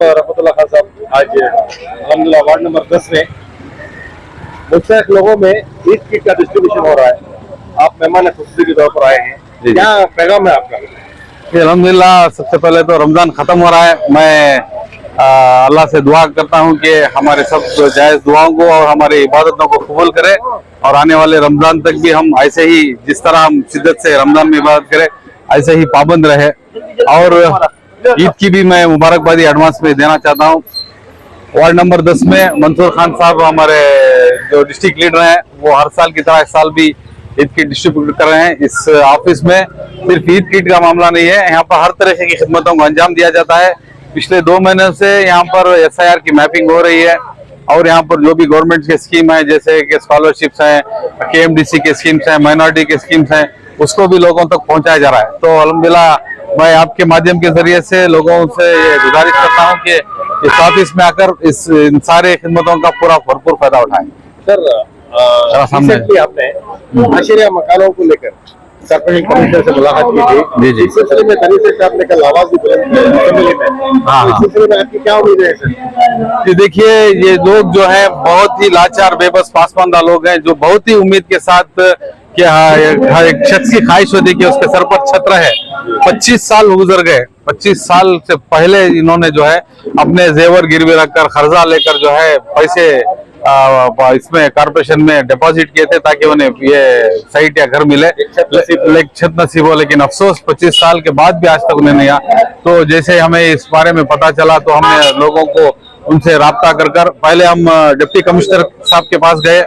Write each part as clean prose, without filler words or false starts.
रफतुल्लाह खान साहब आज अल्हम्दुलिल्लाह वार्ड नंबर 10 में मुस्तहिक लोगों में ईद किट का डिस्ट्रीब्यूशन हो रहा है। आप मेहमान खुशी के तौर पर आए हैं, क्या पैगाम है आपका? अल्हम्दुलिल्लाह सबसे पहले तो रमजान खत्म हो रहा है। मैं अल्लाह से दुआ करता हूं कि हमारे सब जायज दुआओं को और हमारी इबादतों को कबूल करे और आने वाले रमजान तक भी हम ऐसे ही जिस तरह हम शिद्दत से रमजान में इबादत करें ऐसे ही पाबंद रहे। और ईद की भी मैं मुबारकबादी एडवांस में देना चाहता हूं। वार्ड नंबर 10 में मंसूर खान साहब हमारे जो डिस्ट्रिक्ट लीडर हैं, वो हर साल की तरह इस साल भी ईद किट डिस्ट्रीब्यूट कर रहे हैं। इस ऑफिस में सिर्फ ईद किट का मामला नहीं है, यहाँ पर हर तरह की खिदमतों को अंजाम दिया जाता है। पिछले 2 महीनों से यहाँ पर SIR की मैपिंग हो रही है और यहाँ पर जो भी गवर्नमेंट की स्कीम है, जैसे कि स्कॉलरशिप्स हैं, KMDC के स्कीम्स हैं, माइनॉरिटी के स्कीम्स हैं, उसको भी लोगों तक पहुँचाया जा रहा है। तो अल्हम्दुलिल्लाह मैं आपके माध्यम के जरिए से लोगों से ये गुजारिश करता हूँ कि इस ऑफिस में आकर इन सारे खिदमतों का पूरा भरपूर फायदा उठाएं। सर, रिसेंटली आपने आशिया मकानों को लेकर कॉर्पोरेशन कमिश्नर से मुलाकात की थी। जी। इस सिलसिले में तरीके से आपने कल आवाज भी बुलंद की असेंबली में। हाँ। इस सिलसिले में आपकी क्या उम्मीद है सर? ये देखिए, ये लोग जो है बहुत ही लाचार बेबस पासमानदा लोग हैं, जो बहुत ही उम्मीद के साथ कि हर एक शख्स की ख्वाहिश होती है कि उसके सर पर छत्र है। 25 साल गुजर गए। 25 साल से पहले इन्होंने जो है अपने जेवर गिरवी रखकर कर्जा लेकर जो है पैसे इसमें कारपोरेशन में डिपॉजिट किए थे ताकि उन्हें ये साइट या घर मिले, छत नसीब हो। लेकिन अफसोस 25 साल के बाद भी आज तक उन्हें नहीं आया। तो जैसे हमें इस बारे में पता चला तो हमने लोगों को उनसे राब्ता कर पहले हम डिप्टी कमिश्नर साहब के पास गए।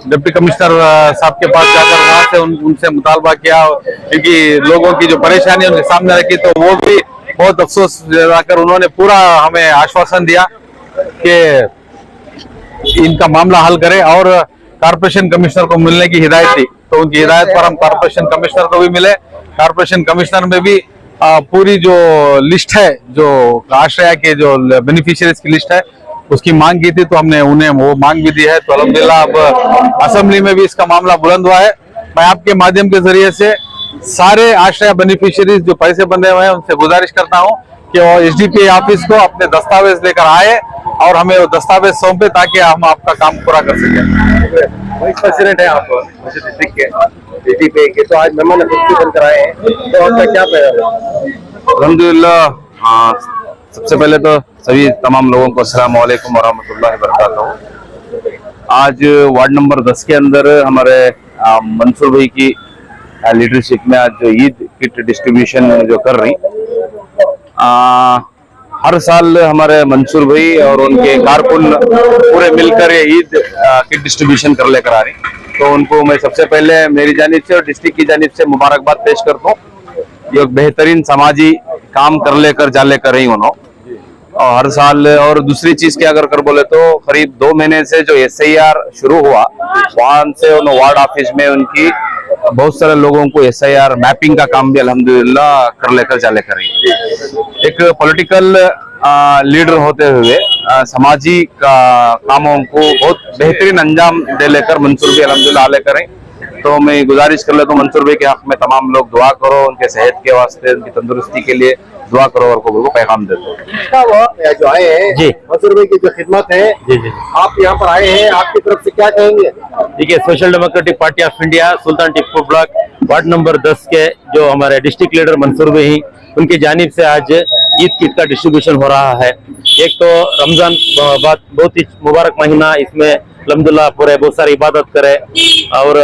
डिप्टी कमिश्नर साहब के पास जाकर वहां से उनसे मुतालबा किया, क्योंकि लोगों की जो परेशानी उनके सामने रखी, तो वो भी बहुत अफसोस जताकर उन्होंने पूरा हमें आश्वासन दिया कि इनका मामला हल करे और कारपोरेशन कमिश्नर को मिलने की हिदायत दी। तो उनकी हिदायत पर हम कारपोरेशन कमिश्नर को भी मिले। कारपोरेशन कमिश्नर में भी पूरी जो लिस्ट है, जो आश्रय के जो बेनिफिशियरीज की लिस्ट है, उसकी मांग की थी, तो हमने उन्हें वो मांग भी दी है। तो अल्हम्दुलिल्लाह अब असेंबली में भी इसका मामला बुलंद हुआ है। मैं आपके माध्यम के जरिए से सारे आश्रय बेनिफिशियरीज जो पैसे बंधे हुए हैं उनसे गुजारिश करता हूं कि वो SDPA ऑफिस को अपने दस्तावेज लेकर आए और हमें वो दस्तावेज सौंपे ताकि हम आपका काम पूरा कर सकें। वाइस प्रेसिडेंट है आप डिस्ट्रिक्ट के SDPA के, तो आज मेहमान खुशी बनकर आए हैं, तो आपका क्या पैगाम है? अल्हम्दुलिल्लाह, हाँ, सबसे पहले तो सभी तमाम लोगों को अस्सलाम वालेकुम वरहमतुल्लाहि वबरकातुहू। आज वार्ड नंबर 10 के अंदर हमारे मंसूर भाई की लीडरशिप में आज जो ईद किट डिस्ट्रीब्यूशन जो कर रही, हर साल हमारे मंसूर भाई और उनके कारकुन पूरे मिलकर ये ईद किट डिस्ट्रीब्यूशन कर लेकर आ रही। तो उनको मैं सबसे पहले मेरी जानिब से और डिस्ट्रिक्ट की जानिब से मुबारकबाद पेश करता हूँ। ये बेहतरीन समाजी काम कर लेकर जा लेकर रही उन्होंने, और हर साल। और दूसरी चीज की अगर कर बोले तो करीब 2 महीने से जो SIR शुरू हुआ, वहां से उन्होंने वार्ड ऑफिस में उनकी बहुत सारे लोगों को SIR मैपिंग का काम भी अल्हम्दुलिल्लाह कर लेकर जा लेकर रही। एक पॉलिटिकल लीडर होते हुए समाजी कामों को बहुत बेहतरीन अंजाम दे लेकर मंसूर भी अल्हम्दुलिल्लाह लेकर रही। तो मैं गुजारिश कर लेता हूँ मंसूर भाई के हक में तमाम लोग दुआ करो, उनके सेहत के वास्ते, उनकी तंदुरुस्ती के लिए दुआ करो और को पैगाम दे दो। जो आए हैं जी, मंसूर भाई की जो खिदमत है, जी, आप यहाँ पर आए हैं, आपकी तरफ से क्या कहेंगे? देखिए, Social Democratic Party of India Sultan Tipu block ward number 10 के जो हमारे डिस्ट्रिक्ट लीडर मंसूर भाई, उनकी जानिब से आज ईद किट का डिस्ट्रीब्यूशन हो रहा है। एक तो रमजान बहुत ही मुबारक महीना, इसमें अल्हम्दुलिल्लाह पूरे बहुत सारी इबादत करे और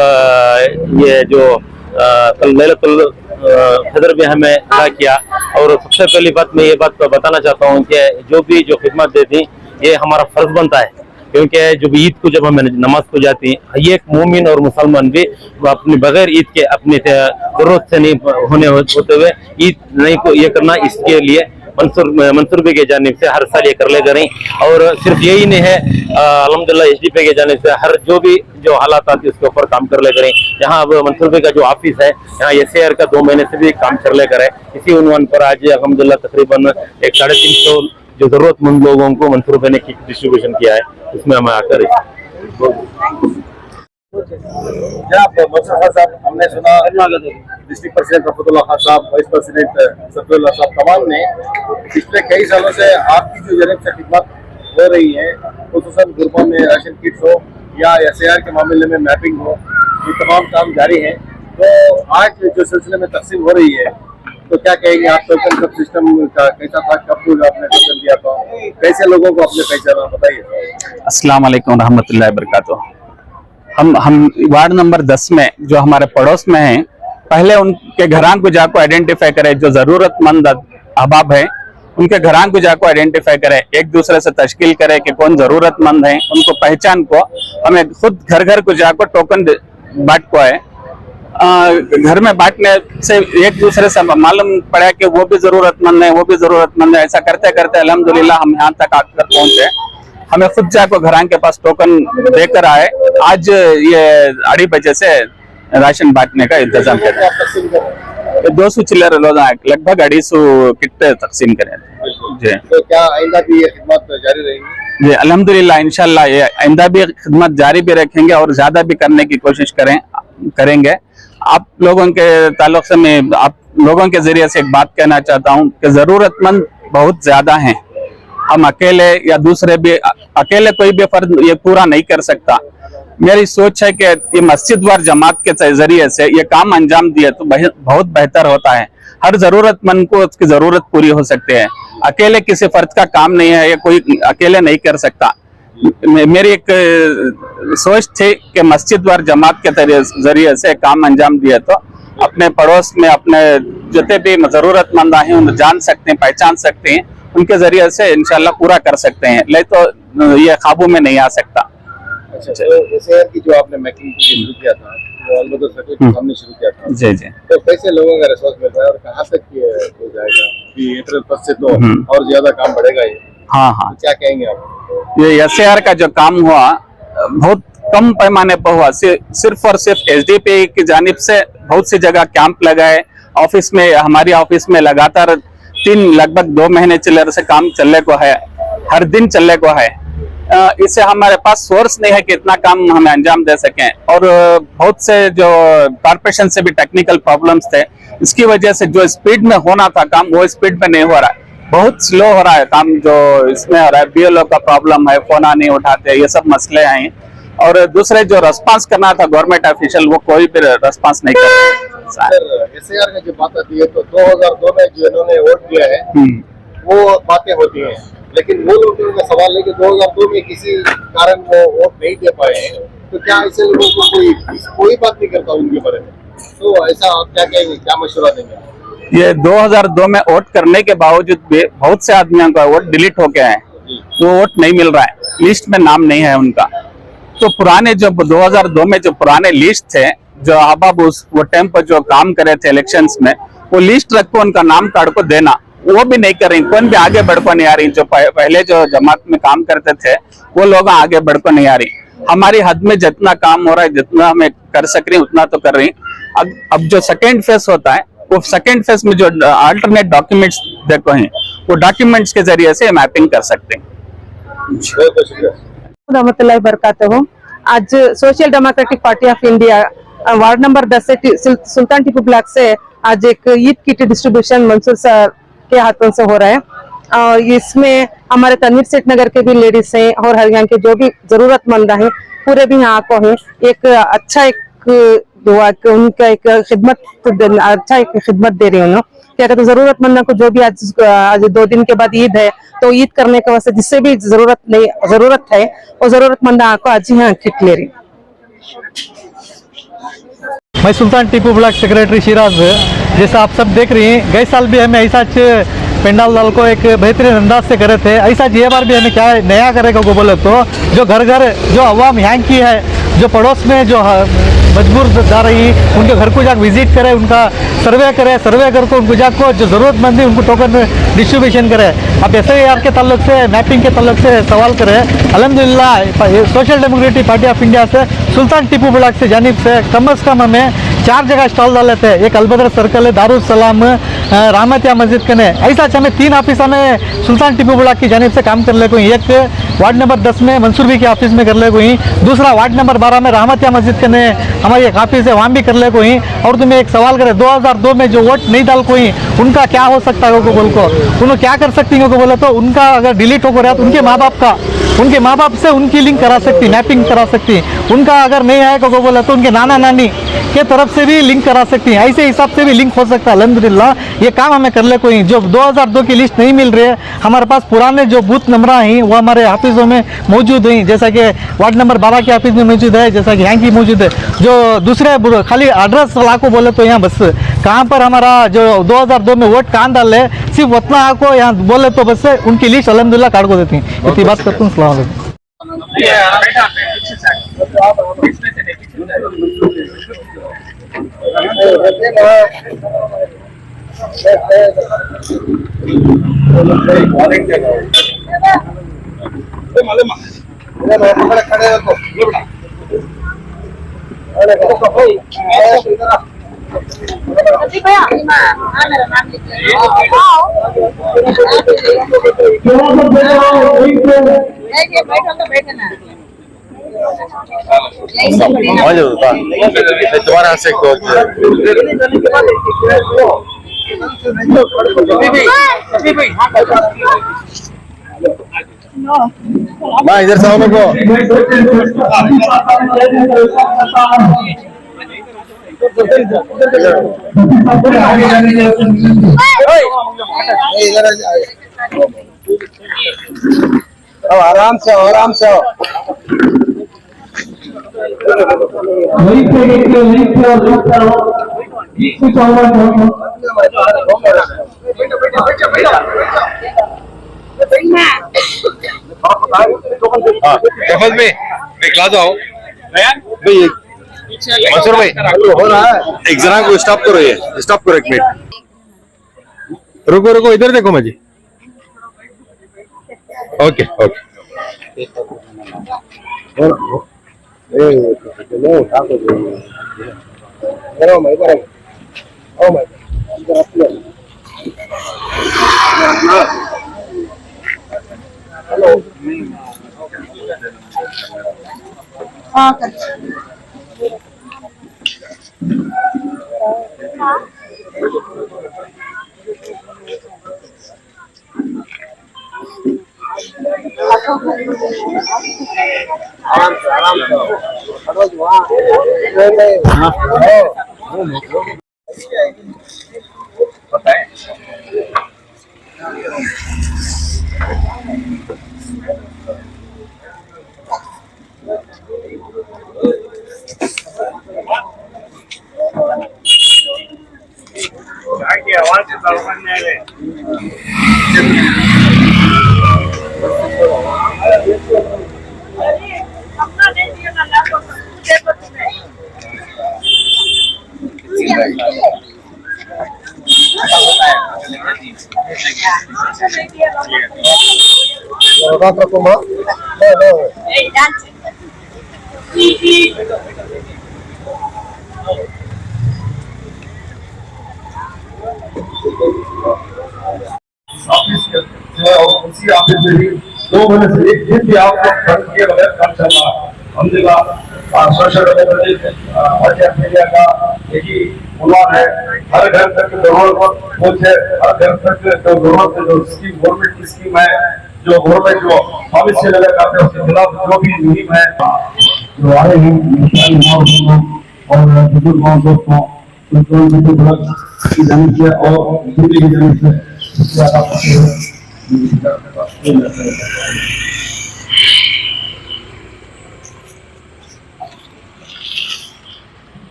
ये जो कल लैलतुल क़द्र में हमें अदा किया। और सबसे पहली बात मैं ये बात बताना चाहता हूँ कि जो भी जो खिदमत देती ये हमारा फर्ज बनता है, क्योंकि जब ईद को जब हमें नमाज को जाती है, ये एक मोमिन और मुसलमान भी अपने बगैर ईद के अपनी जरूरत से नहीं होते हुए ईद नहीं को ये करना, इसके लिए मंसूर भाई के जानिब से हर साल ये कर ले करें। और सिर्फ यही नहीं है, अल्हम्दुलिल्लाह SDPA के जानिब से हर जो भी जो हालात आती है उसके ऊपर काम कर ले करें। यहाँ अब मंसूर भाई का जो ऑफिस है, यहाँ SIR का 2 महीने से भी काम कर ले करें। इसी उन्वान पर आज अल्हम्दुलिल्लाह तकरीबन 350 जो जरूरतमंद लोगों को मंसूर भाई ने किट डिस्ट्रीब्यूशन किया है, उसमें हमें आकर जनाब मंसूर खान साहब, हमने सुना डिस्ट्रिक्ट प्रेसिडेंट रफतुल्लाह खान साहब, वाइस प्रेसिडेंट सफरुल्लाह साहब तमाम ने पिछले कई सालों से आपकी जो जरिए से खिदमत हो रही है, खुसूसन गुरबा में राशन किट्स हो या SAR के मामले में मैपिंग हो, ये तमाम काम जारी हैं। तो आज जो सिलसिले में तकसीम हो रही है, तो क्या कहेंगे आप? टोकन कब सिस्टम का कैसा था, कब आपने टोकन दिया था, कैसे लोगों को आपने पहचाना, बताइए। अस्सलाम वालेकुम रहमतुल्लाहि वबरकातुहू। हम वार्ड नंबर 10 में जो हमारे पड़ोस में हैं, पहले उनके घरान को जाकर आइडेंटिफाई करें, जो जरूरतमंद अहबाब है उनके घरान को जाकर आइडेंटिफाई करें, एक दूसरे से तश्कील करें कि कौन जरूरतमंद है, उनको पहचान को हमें खुद घर घर को जाकर टोकन बांट को है। घर में बांटने से एक दूसरे से मालूम पड़ा कि वो भी जरूरतमंद है, वो भी जरूरतमंद है। ऐसा करते करते अल्हम्दुलिल्लाह हम यहाँ तक आकर पहुंचे। हमें खुद जाकर घरान के पास टोकन देकर आए। आज ये 2:30 बजे से राशन बांटने का इंतजाम कर रहे हैं। 200 चिल्लर लगभग 250 किट तकसीम करें जी। तो क्या आइंदा भी ये खिदमत जारी रहेगी? जी अल्हम्दुलिल्लाह, इंशाल्लाह ये आइंदा भी खिदमत जारी भी रखेंगे और ज्यादा भी करने की कोशिश करेंगे। आप लोगों के ताल्लुक से मैं आप लोगों के जरिए से एक बात कहना चाहता हूँ कि जरूरतमंद बहुत ज्यादा हैं। हम अकेले या दूसरे भी, अकेले कोई भी फर्द ये पूरा नहीं कर सकता। मेरी सोच है कि ये मस्जिद वार जमात के जरिए से ये काम अंजाम दिए तो बहुत बेहतर होता है। हर जरूरतमंद को उसकी जरूरत पूरी हो सकती है। अकेले किसी फर्द का काम नहीं है, ये कोई अकेले नहीं कर सकता। मेरी एक सोच थी कि मस्जिद वार जमात के जरिए से काम अंजाम दिए तो अपने पड़ोस में अपने जितने भी जरूरतमंद हैं उन्हें जान सकते हैं, पहचान सकते हैं, उनके जरिए से इंशाल्लाह पूरा कर सकते हैं। नहीं तो ये काबू में नहीं आ सकता। अच्छा, तो SAR की जो आपने मैकिंग शुरू किया था, वो अलमदर सर्कल के सामने शुरू किया था जी जी, तो कैसे लोगों का रिस्पांस मिल रहा है और कहाँ तक ये हो जाएगा कि अप्रैल 1 से तो और ज्यादा काम बढ़ेगा ये? हाँ हाँ, तो क्या कहेंगे आप? ये SAR का जो काम हुआ बहुत कम पैमाने पर हुआ। सिर्फ और सिर्फ SDP की जानिब से बहुत सी जगह कैंप लगाए। ऑफिस में, हमारी ऑफिस में लगातार लगभग 2 महीने चिल्लर से काम चलने को है, हर दिन चलने को है। इससे हमारे पास सोर्स नहीं है कि इतना काम हमें अंजाम दे सकें। और बहुत से जो कॉर्पोरेशन से भी टेक्निकल प्रॉब्लम्स थे, इसकी वजह से जो स्पीड में होना था काम वो स्पीड में नहीं हो रहा है, बहुत स्लो हो रहा है काम जो इसमें हो रहा है। BLO का प्रॉब्लम है, फोन नहीं उठाते, ये सब मसले हैं। और दूसरे जो रेस्पॉन्स करना था गवर्नमेंट ऑफिशियल, वो कोई भी रेस्पॉन्स नहीं कर रहे। SAR की जो बात आती है तो 2002 में जो इन्होंने वोट दिया है वो बातें होती हैं, लेकिन मूल रूप में सवाल है कि 2002 में किसी कारण वो वोट नहीं दे पाए हैं, तो क्या ऐसे लोगों को कोई बात नहीं करता उनके बारे में? तो ऐसा आप क्या कहेंगे, क्या मशवरा देंगे? ये 2002 में वोट करने के बावजूद भी बहुत से आदमियों का वोट डिलीट हो गया है, वो वोट नहीं मिल रहा है, लिस्ट में नाम नहीं है उनका। तो पुराने जो 2002 में जो पुराने लिस्ट थे, जो अहबाब वो टाइम पर जो काम करे थे इलेक्शंस में, वो लिस्ट रख को उनका नाम कार्ड को देना, वो भी नहीं कर रही। कौन भी आगे बढ़ को नहीं आ रही। जो पहले जो जमात में काम करते थे वो लोग आगे बढ़ को नहीं आ रही। हमारी हद में जितना काम हो रहा है, जितना हमें कर सक रही उतना तो कर रही। अब जो सेकेंड फेज होता है, वो सेकेंड फेज में जो अल्टरनेट डॉक्यूमेंट्स देखो हैं, वो डॉक्यूमेंट्स के जरिए से मैपिंग कर सकते हैं। रहमतुल्लाहि बरकातहू। आज सोशल डेमोक्रेटिक पार्टी ऑफ इंडिया वार्ड नंबर 10 से सुल्तान टीपू ब्लॉक से आज एक Eid kit distribution Mansoor sir के हाथों से हो रहा है। और इसमें हमारे तनवीर सेठ नगर के भी लेडीज हैं और हरियाणा के जो भी जरूरतमंद हैं पूरे भी यहाँ को हैं। एक अच्छा एक दुआ उनका एक खिदमत अच्छा एक खिदमत दे रही हूँ। क्या कहते जरूरतमंदों को जो भी आज 2 दिन के बाद ईद है, तो ईद करने के वास्ते जिससे भी जरूरत है वो जरूरतमंद को आज यहाँ किट ले रही। मैं सुल्तान टीपू ब्लॉक सेक्रेटरी शिराज। जैसा आप सब देख रही हैं, गए साल भी हमें ऐसा पेंडाल दाल को एक बेहतरीन अंदाज से करे थे, ऐसा ये बार भी हमें क्या नया करेगा को बोले तो जो घर घर जो अवाम यहाँ की है, जो पड़ोस में जो मजबूर जा रही, उनके घर को जाकर विजिट करे, उनका सर्वे करके उनको जाकर जो ज़रूरतमंद है उनको टोकन डिस्ट्रीब्यूशन करे। अब SAR के ताल्लुक से, मैपिंग के ताल्लुक से सवाल करें, अल्हम्दुलिल्लाह सोशल डेमोक्रेटिक पार्टी ऑफ इंडिया से सुल्तान टीपू ब्लॉक से जानिब से कम अज़ कम हमें 4 जगह स्टॉल डाले थे। एक अलबदर सर्कल है, दारुल सलाम, रामतिया मस्जिद कने। ऐसा हमें 3 ऑफिस में सुल्तान टीपू ब्लॉक की जानिब से काम कर ले कोई। एक वार्ड नंबर 10 में मंसूर भी के ऑफिस में कर ले कोई। दूसरा वार्ड नंबर 12 में रहमतिया मस्जिद कने हमारी एक ऑफिस है, वहाँ भी कर ले कोई। और तुम्हें एक सवाल करे, 2002 में जो वोट नहीं डाल कोई, उनका क्या हो सकता है को बोल को, उन्होंने क्या कर सकती है को बोले तो उनका अगर डिलीट हो रहा तो उनके माँ बाप से उनकी लिंक करा सकती, मैपिंग करा सकती। उनका अगर नहीं आए को बोले तो उनके नाना नानी के तरफ से भी लिंक करा सकती है। ऐसे हिसाब से भी लिंक हो सकता है। अल्हम्दुलिल्लाह ये काम हमें कर ले कोई। जो 2002 की लिस्ट नहीं मिल रही है, हमारे पास पुराने जो बूथ नंबर हैं वो हमारे ऑफिसों में मौजूद हैं। जैसा कि वार्ड नंबर 12 के ऑफिस में मौजूद है, जैसा कि यहाँ की मौजूद है। जो दूसरे खाली एड्रेस लाको बोले तो यहाँ बस कहाँ पर हमारा जो 2002 में वोट कहाँ डाल है, सिर्फ उतना आपको यहाँ बोले तो बस उनकी लिस्ट अल्हम्दुलिल्लाह कार्ड को देती हैं। इतनी बात करता हूँ। अस्सलाम वालेकुम। तुम्हारा से माँ इधर से आओ मेरे को। आराम से आराम से आओ। में एक ला जाओ भाई, मंसूर भाई हो रहा है। एक जना को स्टॉप करो, ये स्टॉप करो 1 मिनट। रुको रुको, इधर देखो मुझे। Okay okay. उसी ऑफिस में भी 2 महीने से एक दिन भी आपको बंद किए बगैर काम चल रहा। अल्हम्दुलिल्लाह सोशल मीडिया का एक ही उन्वान है, हर घर तक जरूरत पहुंचे, हर घर तक जरूरत है। जो स्कीम गवर्नमेंट की स्कीम है, जो गवर्नमेंट जो पॉलिसी लेकर आते हैं उसके खिलाफ जो भी मुहिम है जो आए हैं और बुजुर्गों दोस्तों की जानिब से और दिल्ली की जानिब से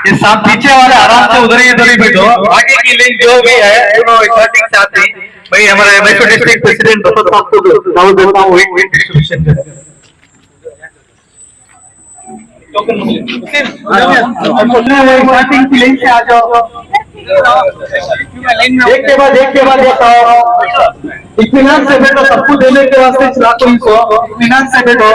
ये सब पीछे वाले आराम से उधर ही बैठो। आगे की लिंक जो भी है स्टार्टिंग से आते ही भाई हमारे मैसूर डिस्ट्रिक्ट प्रेसिडेंट डॉक्टर साहब को दावत देता हूँ एक डिस्ट्रीब्यूशन करें। स्टार्टिंग की लिंक से आ जाओ, एक के बाद बताओ। इत्मीनान से बैठो, सबको देने के वास्ते चला कोई को इत्मीनान से बैठो।